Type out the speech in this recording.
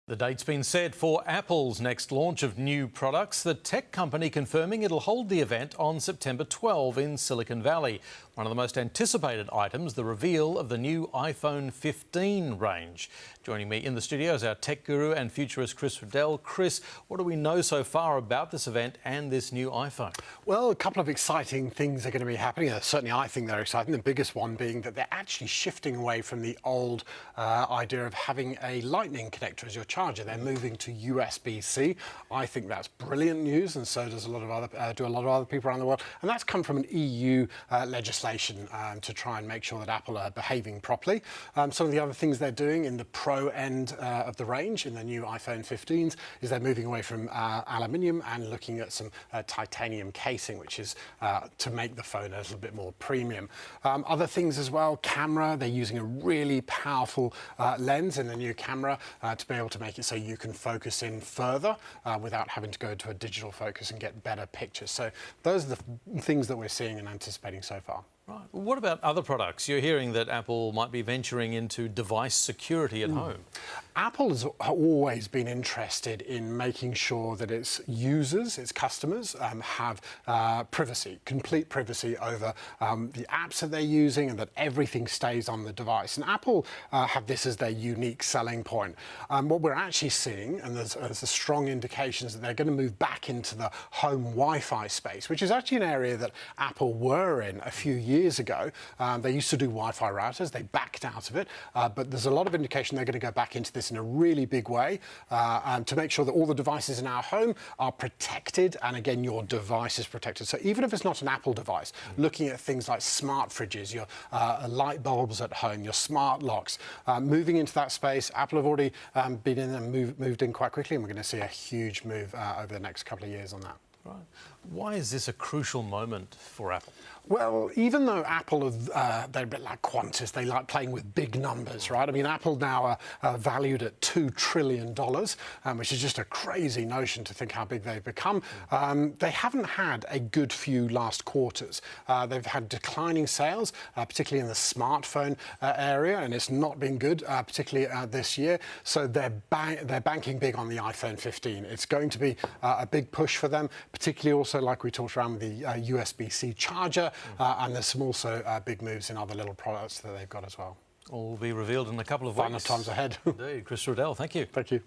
The date's been set for Apple's next launch of new products, the tech company confirming it'll hold the event on September 12 in Silicon Valley. One of the most anticipated items, the reveal of the new iPhone 15 range. Joining me in the studio is our tech guru and futurist Chris Riddell. Chris, what do we know so far about this event and this new iPhone? Well, a couple of exciting things are going to be happening. Certainly, I think they're exciting. The biggest one being that they're actually shifting away from the old idea of having a lightning connector as your charger. They're moving to USB-C. I think that's brilliant news, and so does a lot of other people around the world. And that's come from an EU legislation to try and make sure that Apple are behaving properly. Some of the other things they're doing in the Pro end of the range in the new iPhone 15s is they're moving away from aluminium and looking at some titanium casing, which is to make the phone a little bit more premium. Other things as well, camera, they're using a really powerful lens in the new camera to be able to make it so you can focus in further without having to go to a digital focus and get better pictures. So those are the things that we're seeing and anticipating so far. Right. What about other products? You're hearing that Apple might be venturing into device security at home. Apple has always been interested in making sure that its users, its customers, have privacy, complete privacy over the apps that they're using, and that everything stays on the device. And Apple have this as their unique selling point. What we're actually seeing, and there's strong indications that they're going to move back into the home Wi-Fi space, which is actually an area that Apple were in a few years ago. They used to do Wi-Fi routers. They backed out of it, but there's a lot of indication they're going to go back into this in a really big way to make sure that all the devices in our home are protected, and again, your device is protected. So even if it's not an Apple device, looking at things like smart fridges, your light bulbs at home, your smart locks, moving into that space, Apple have already been in and moved in quite quickly, and we're going to see a huge move over the next couple of years on that. Right. Why is this a crucial moment for Apple? Well, even though Apple, they're a bit like Qantas, they like playing with big numbers, right? I mean, Apple now are valued at $2 trillion, which is just a crazy notion to think how big they've become. They haven't had a good few last quarters. They've had declining sales, particularly in the smartphone area, and it's not been good, particularly this year. So they're banking big on the iPhone 15. It's going to be a big push for them, particularly also, like we talked around with the USB-C charger, and there's some also big moves in other little products that they've got as well. All will be revealed in a couple of Fun weeks. times ahead. Indeed. Chris Riddell, thank you. Thank you.